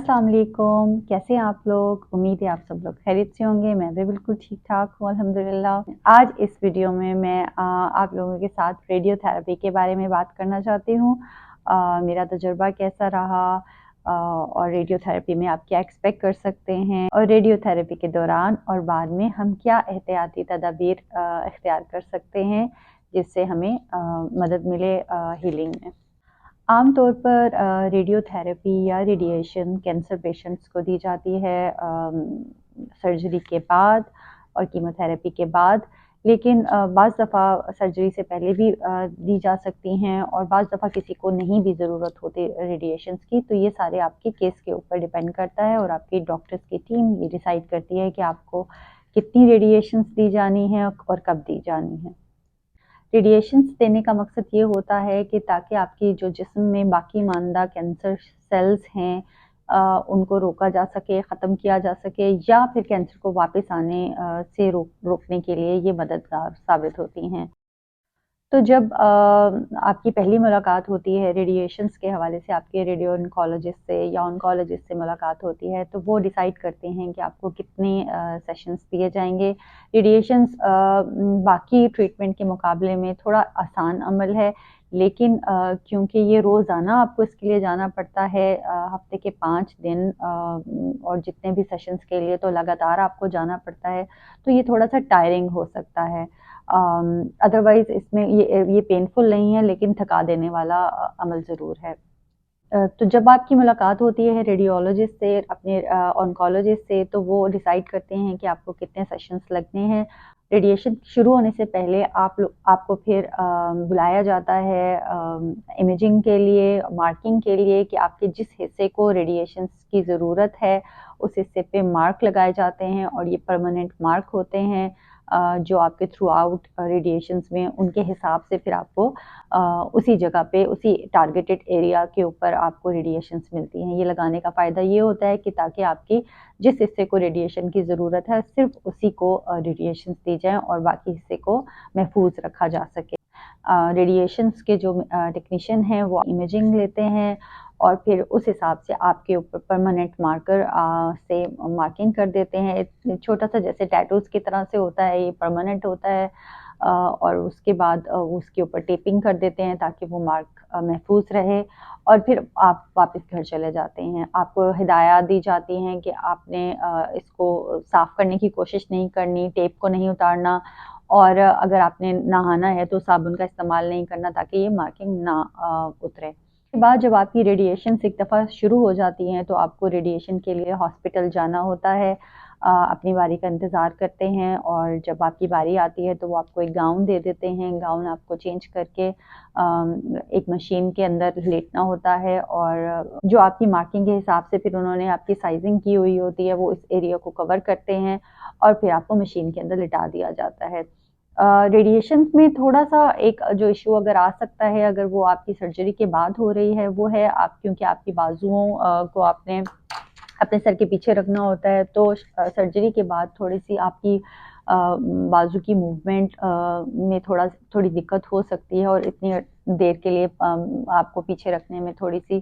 अस्सलाम वालेकुम। कैसे हैं आप लोग? उम्मीद है आप सब लोग खैरियत से होंगे। मैं भी बिल्कुल ठीक ठाक हूँ अल्हम्दुलिल्लाह। आज इस वीडियो में मैं आप लोगों के साथ रेडियोथेरेपी के बारे में बात करना चाहती हूँ। मेरा तजुर्बा कैसा रहा और रेडियोथेरेपी में आप क्या एक्सपेक्ट कर सकते हैं और रेडियोथेरेपी के दौरान और बाद में हम क्या एहतियाती तदाबीर इख्तियार कर सकते हैं जिससे हमें मदद मिले हीलिंग में। आमतौर पर रेडियोथेरेपी या रेडिएशन कैंसर पेशेंट्स को दी जाती है सर्जरी के बाद और कीमोथेरेपी के बाद, लेकिन बाज़ दफ़ा सर्जरी से पहले भी दी जा सकती हैं और बाज़ दफ़ा किसी को नहीं भी ज़रूरत होती रेडिएशंस की। तो ये सारे आपके केस के ऊपर डिपेंड करता है और आपकी डॉक्टर्स की टीम ये डिसाइड करती है कि आपको कितनी रेडिएशंस दी जानी है और कब दी जानी है। रेडिएशंस देने का मकसद ये होता है कि ताकि आपकी जो जिस्म में बाकी मानदा कैंसर सेल्स हैं उनको रोका जा सके, ख़त्म किया जा सके या फिर कैंसर को वापस आने से रोकने के लिए ये मददगार साबित होती हैं। तो जब आपकी पहली मुलाकात होती है रेडिएशंस के हवाले से, आपके रेडियो ऑन्कोलॉजिस्ट से या ऑन्कोलॉजिस्ट से मुलाकात होती है, तो वो डिसाइड करते हैं कि आपको कितने सेशंस दिए जाएंगे। रेडिएशंस बाकी ट्रीटमेंट के मुकाबले में थोड़ा आसान अमल है, लेकिन क्योंकि ये रोज़ाना आपको इसके लिए जाना पड़ता है, हफ्ते के 5 दिन और जितने भी सेशंस के लिए तो लगातार आपको जाना पड़ता है, तो ये थोड़ा सा टायरिंग हो सकता है। अदरवाइज़ इसमें ये पेनफुल नहीं है, लेकिन थका देने वाला अमल ज़रूर है। तो जब आपकी मुलाकात होती है रेडियोलॉजिस्ट से, अपने ऑन्कोलॉजिस्ट से, तो वो डिसाइड करते हैं कि आपको कितने सेशंस लगने हैं। रेडिएशन शुरू होने से पहले आपको फिर बुलाया जाता है इमेजिंग के लिए, मार्किंग के लिए कि आपके जिस हिस्से को रेडिएशंस की ज़रूरत है, उस हिस्से पे मार्क लगाए जाते हैं और ये परमानेंट मार्क होते हैं जो आपके थ्रू आउट रेडिएशंस में उनके हिसाब से फिर आपको उसी जगह पे उसी टारगेटेड एरिया के ऊपर आपको रेडिएशंस मिलती हैं। ये लगाने का फ़ायदा ये होता है कि ताकि आपकी जिस हिस्से को रेडिएशन की ज़रूरत है सिर्फ उसी को रेडिएशंस दी जाएँ और बाकी हिस्से को महफूज रखा जा सके। रेडिएशंस के जो टेक्नीशियन हैं वो इमेजिंग लेते हैं और फिर उस हिसाब से आपके ऊपर परमानेंट मार्कर से मार्किंग कर देते हैं। एक छोटा सा जैसे टैटूज़ की तरह से होता है, ये परमानेंट होता है और उसके बाद उसके ऊपर टेपिंग कर देते हैं ताकि वो मार्क महफूज रहे और फिर आप वापस घर चले जाते हैं। आपको हिदायत दी जाती हैं कि आपने इसको साफ़ करने की कोशिश नहीं करनी, टेप को नहीं उतारना और अगर आपने नहाना है तो साबुन का इस्तेमाल नहीं करना ताकि ये मार्किंग ना उतरे। के बाद जब आपकी रेडिएशंस एक दफ़ा शुरू हो जाती हैं तो आपको रेडिएशन के लिए हॉस्पिटल जाना होता है। अपनी बारी का इंतज़ार करते हैं और जब आपकी बारी आती है तो वो आपको एक गाउन दे देते हैं। गाउन आपको चेंज करके एक मशीन के अंदर लेटना होता है और जो आपकी मार्किंग के हिसाब से फिर उन्होंने आपकी साइज़िंग की हुई होती है वो इस एरिया को कवर करते हैं और फिर आपको मशीन के अंदर लिटा दिया जाता है। रेडिएशंस में थोड़ा-सा एक जो इश्यू अगर आ सकता है, अगर वो आपकी सर्जरी के बाद हो रही है, वो है आप क्योंकि आपकी बाजुओं को आपने अपने सर के पीछे रखना होता है, तो सर्जरी के बाद थोड़ी-सी आपकी बाजू की मूवमेंट में थोड़ी दिक्कत हो सकती है और इतनी देर के लिए आपको पीछे रखने में थोड़ी-सी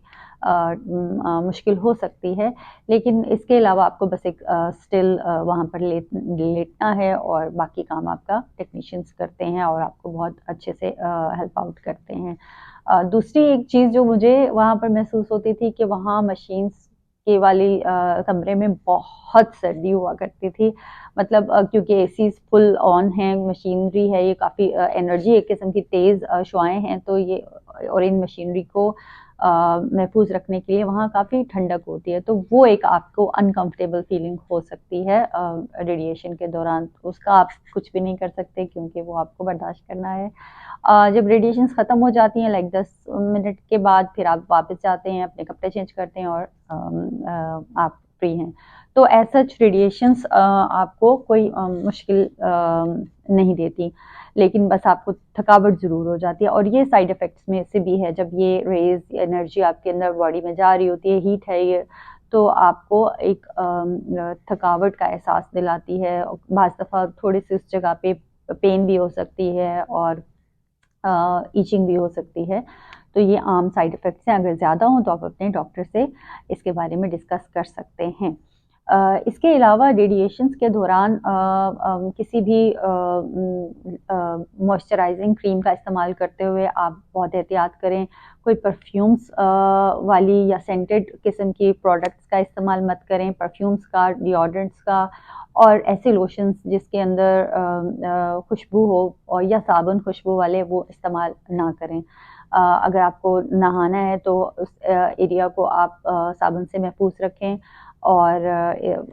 मुश्किल हो सकती है। लेकिन इसके अलावा आपको बस एक स्टिल वहाँ पर लेटना है और बाकी काम आपका टेक्नीशियंस करते हैं और आपको बहुत अच्छे से हेल्प आउट करते हैं। दूसरी एक चीज़ जो मुझे वहाँ पर महसूस होती थी कि वहाँ मशीन्स के वाली कमरे में बहुत सर्दी हुआ करती थी। मतलब क्योंकि एसीज़ फुल ऑन हैं, मशीनरी है, ये काफ़ी एनर्जी एक किस्म की तेज़ शुआएँ हैं, तो ये और इन मशीनरी को महफूज रखने के लिए वहाँ काफ़ी ठंडक होती है, तो वो एक आपको अनकंफर्टेबल फीलिंग हो सकती है रेडिएशन के दौरान। उसका आप कुछ भी नहीं कर सकते क्योंकि वो आपको बर्दाश्त करना है। जब रेडिएशंस ख़त्म हो जाती हैं लाइक 10 मिनट के बाद फिर आप वापस जाते हैं, अपने कपड़े चेंज करते हैं और आप फ्री हैं। तो एज़ सच रेडिएशंस आपको कोई मुश्किल नहीं देती, लेकिन बस आपको थकावट ज़रूर हो जाती है और ये साइड इफ़ेक्ट्स में से भी है। जब ये रेज़ एनर्जी आपके अंदर बॉडी में जा रही होती है, हीट है ये, तो आपको एक थकावट का एहसास दिलाती है। बाज़ दफ़ा थोड़ी-सी उस जगह पे पेन भी हो सकती है और ईचिंग भी हो सकती है। तो ये आम साइड इफ़ेक्ट्स हैं, अगर ज़्यादा हों तो आप अपने डॉक्टर से इसके बारे में डिस्कस कर सकते हैं। इसके अलावा रेडिएशंस के दौरान किसी भी मॉइस्चराइजिंग क्रीम का इस्तेमाल करते हुए आप बहुत एहतियात करें। कोई परफ्यूम्स वाली या सेंटेड किस्म की प्रोडक्ट्स का इस्तेमाल मत करें, परफ्यूम्स का, डिओड्रेंट्स का, और ऐसे लोशंस जिसके अंदर खुशबू हो और या साबुन खुशबू वाले वो इस्तेमाल ना करें। अगर आपको नहाना है तो उस एरिया को आप साबुन से महफूज रखें, और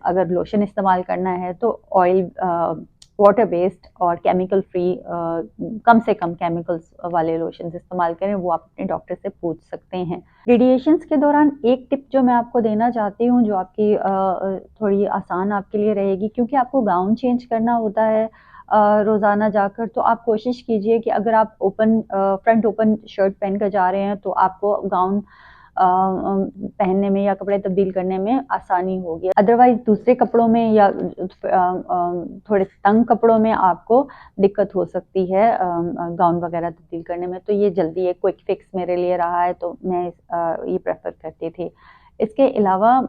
अगर लोशन इस्तेमाल करना है तो ऑयल वाटर बेस्ड और केमिकल फ्री, कम से कम केमिकल्स वाले लोशंस इस्तेमाल करें, वो आप अपने डॉक्टर से पूछ सकते हैं। रेडिएशंस के दौरान एक टिप जो मैं आपको देना चाहती हूँ, जो आपकी थोड़ी आसान आपके लिए रहेगी, क्योंकि आपको गाउन चेंज करना होता है रोज़ाना जाकर, तो आप कोशिश कीजिए कि अगर आप फ्रंट ओपन शर्ट पहन कर जा रहे हैं तो आपको गाउन पहनने में या कपड़े तब्दील करने में आसानी होगी। अदरवाइज़ दूसरे कपड़ों में या थोड़े तंग कपड़ों में आपको दिक्कत हो सकती है गाउन वगैरह तब्दील करने में। तो ये जल्दी एक क्विक फिक्स मेरे लिए रहा है, तो मैं ये प्रेफ़र करती थी। इसके अलावा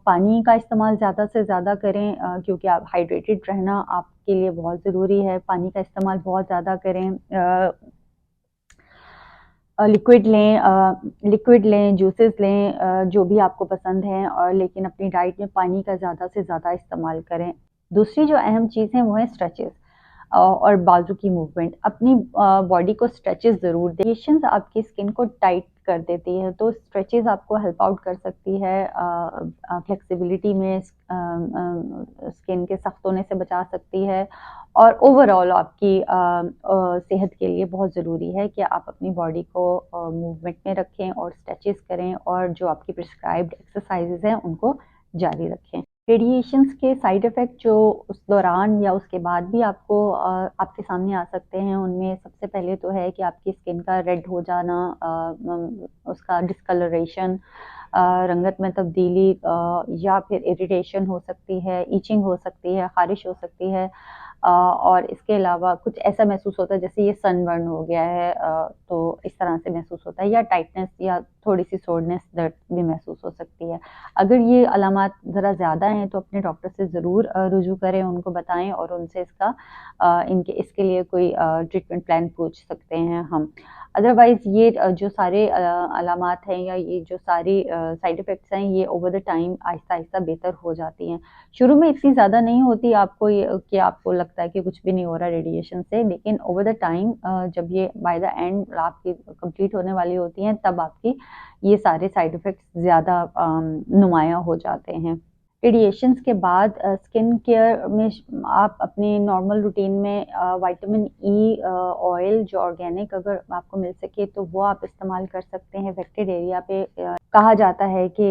पानी का इस्तेमाल ज़्यादा से ज़्यादा करें, क्योंकि आप हाइड्रेटेड रहना आपके लिए बहुत ज़रूरी है। पानी का इस्तेमाल बहुत ज़्यादा करें। लिक्विड लें, जूसेस लें, जो भी आपको पसंद हैं, और लेकिन अपनी डाइट में पानी का ज़्यादा से ज़्यादा इस्तेमाल करें। दूसरी जो अहम चीज़ है वो है स्ट्रेचेस और बाजू की मूवमेंट। अपनी बॉडी को स्ट्रेचेस ज़रूर दें। रेडिएशंस आपकी स्किन को टाइट कर देती है, तो स्ट्रेचेस आपको हेल्प आउट कर सकती है फ्लेक्सिबिलिटी में, स्किन के सख्त होने से बचा सकती है, और ओवरऑल आपकी सेहत के लिए बहुत ज़रूरी है कि आप अपनी बॉडी को मूवमेंट में रखें और स्ट्रेचेस करें, और जो आपकी प्रिस्क्राइब्ड एक्सरसाइजेज हैं उनको जारी रखें। रेडिएशंस के साइड इफ़ेक्ट जो उस दौरान या उसके बाद भी आपको आपके सामने आ सकते हैं, उनमें सबसे पहले तो है कि आपकी स्किन का रेड हो जाना, उसका डिस्कलरेशन, रंगत में तब्दीली, या फिर इरिटेशन हो सकती है, ईचिंग हो सकती है, ख़ारिश हो सकती है, और इसके अलावा कुछ ऐसा महसूस होता है जैसे ये सनबर्न हो गया है, तो इस तरह से महसूस होता है, या टाइटनेस या थोड़ी-सी सोरनेस, दर्द भी महसूस हो सकती है। अगर ये अलामात ज़रा ज़्यादा हैं तो अपने डॉक्टर से ज़रूर रुजू करें, उनको बताएँ और उनसे इसके लिए कोई ट्रीटमेंट प्लान पूछ सकते हैं हम। अदरवाइज़ ये जो सारे अलामात हैं या ये जो सारी साइड इफ़ेक्ट्स हैं, ये ओवर द टाइम आहिस्ता-आहिस्ता बेहतर हो जाती हैं। शुरू में इतनी ज़्यादा नहीं होती आपको, ये कि आपको लगता है कि कुछ भी नहीं हो रहा रेडिएशन से, लेकिन ओवर द टाइम जब ये बाय द एंड आपकी कंप्लीट होने वाली होती हैं, तब आपकी ये सारे साइड इफ़ेक्ट्स ज़्यादा नुमायाँ हो जाते हैं। रेडिएशंस के बाद स्किन केयर में आप अपने नॉर्मल रूटीन में विटामिन ई ऑयल जो ऑर्गेनिक अगर आपको मिल सके तो वो आप इस्तेमाल कर सकते हैं अफेक्टेड एरिया पे। कहा जाता है कि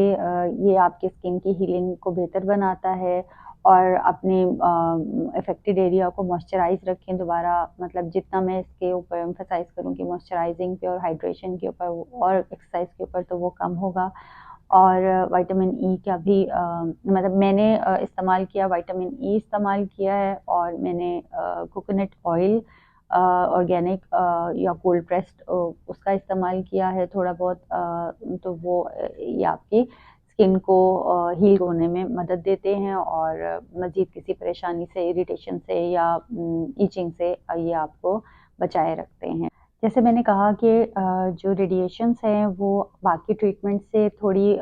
ये आपकी स्किन की हीलिंग को बेहतर बनाता है, और अपने अफेक्टेड एरिया को मॉइस्चराइज रखें दोबारा। मतलब जितना मैं इसके ऊपर एम्फसाइज करूँ कि मॉइस्चराइजिंग पे और हाइड्रेशन के ऊपर और एक्सरसाइज के ऊपर, तो वो कम होगा। और विटामिन ई का भी मतलब मैंने इस्तेमाल किया, विटामिन ई इस्तेमाल किया है, और मैंने कोकोनट ऑयल ऑर्गेनिक या कोल्ड प्रेस्ड उसका इस्तेमाल किया है थोड़ा बहुत। तो वो ये आपकी स्किन को हील होने में मदद देते हैं, और मज़ीद किसी परेशानी से, इरिटेशन से या ईचिंग से ये आपको बचाए रखते हैं। जैसे मैंने कहा कि जो रेडिएशंस हैं वो बाकी ट्रीटमेंट से थोड़ी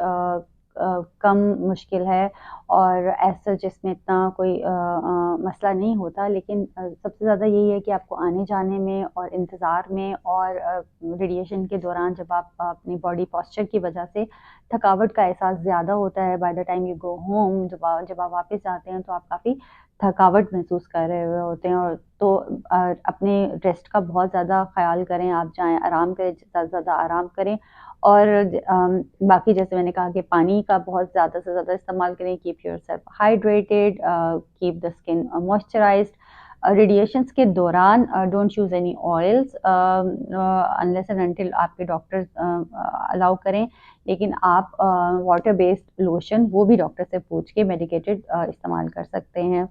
कम मुश्किल है, और एज़ सच इसमें इतना कोई मसला नहीं होता, लेकिन सबसे ज़्यादा यही है कि आपको आने-जाने में और इंतज़ार में, और रेडिएशन के दौरान जब आप अपनी बॉडी पोस्चर की वजह से थकावट का एहसास ज़्यादा होता है, by the time you go home, जब आप वापस आते हैं तो आप काफ़ी थकावट महसूस कर रहे हुए होते हैं, और तो अपने रेस्ट का बहुत ज़्यादा ख़्याल करें, आप जाएँ आराम करें, ज़्यादा से ज़्यादा आराम करें, और बाकी जैसे मैंने कहा कि पानी का बहुत ज़्यादा से ज़्यादा इस्तेमाल करें, keep yourself hydrated, keep the skin moisturised. Radiations के दौरान don't use any oils unless and until आपके डॉक्टर अलाउ करें, लेकिन आप वाटर बेस्ड लोशन वो भी डॉक्टर से पूछ के मेडिकेटेड इस्तेमाल कर सकते हैं।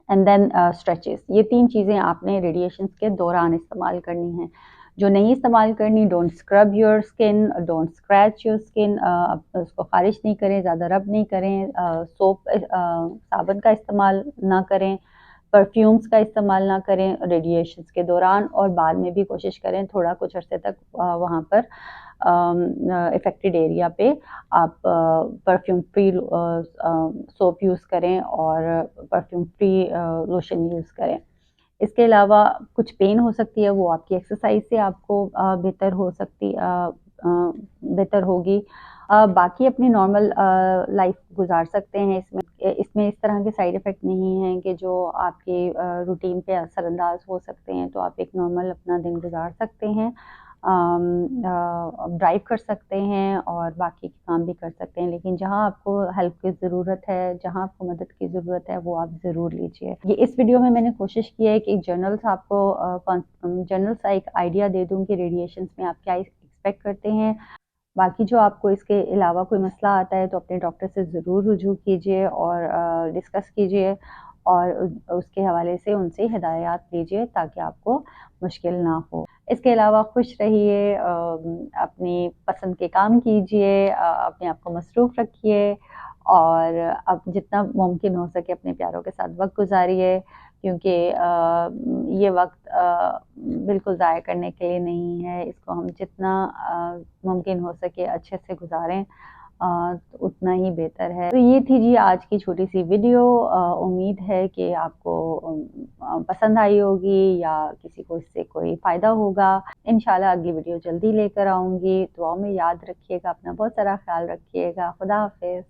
एंड देन स्ट्रेचेस, ये 3 चीज़ें आपने रेडिएशंस के दौरान इस्तेमाल करनी हैं। जो नहीं इस्तेमाल करनी, don't scrub your skin, don't scratch your skin, उसको खारिश नहीं करें, ज़्यादा रब नहीं करें, साबुन का इस्तेमाल ना करें, परफ्यूम्स का इस्तेमाल ना करें रेडिएशंस के दौरान, और बाद में भी कोशिश करें थोड़ा कुछ अरसे तक वहाँ पर इफ़ेक्टेड एरिया पे आप परफ्यूम फ्री सोप यूज़ करें और परफ्यूम फ्री लोशन यूज़ करें। इसके अलावा कुछ पेन हो सकती है, वो आपकी एक्सरसाइज से आपको बेहतर होगी। बाकी अपनी नॉर्मल लाइफ गुजार सकते हैं। इसमें इस तरह के साइड इफ़ेक्ट नहीं हैं कि जो आपके रूटीन पे असरअंदाज हो सकते हैं, तो आप एक नॉर्मल अपना दिन गुजार सकते हैं, ड्राइव कर सकते हैं और बाकी के काम भी कर सकते हैं। लेकिन जहाँ आपको हेल्प की ज़रूरत है, जहाँ आपको मदद की ज़रूरत है, वो आप ज़रूर लीजिए। ये इस वीडियो में मैंने कोशिश की है कि एक जनरल सा एक आइडिया दे दूँ कि रेडिएशंस में आप क्या एक्सपेक्ट करते हैं। बाकी जो आपको इसके अलावा कोई मसला आता है, तो अपने डॉक्टर से ज़रूर रुजू कीजिए और डिस्कस कीजिए और उसके हवाले से उनसे हिदायत लीजिए ताकि आपको मुश्किल ना हो। इसके अलावा खुश रहिए, अपनी पसंद के काम कीजिए, अपने आप को मसरूफ़ रखिए और अब जितना मुमकिन हो सके अपने प्यारों के साथ वक़्त गुज़ारिए, क्योंकि ये वक़्त बिल्कुल ज़ाया करने के लिए नहीं है। इसको हम जितना मुमकिन हो सके अच्छे से गुज़ारें, तो उतना ही बेहतर है। तो ये थी जी आज की छोटी-सी वीडियो। उम्मीद है कि आपको पसंद आई होगी या किसी को इससे कोई फ़ायदा होगा। इंशाल्लाह अगली वीडियो जल्दी लेकर आऊँगी। दुआओं में याद रखिएगा, अपना बहुत सारा ख़्याल रखिएगा। खुदा हाफ़िज़।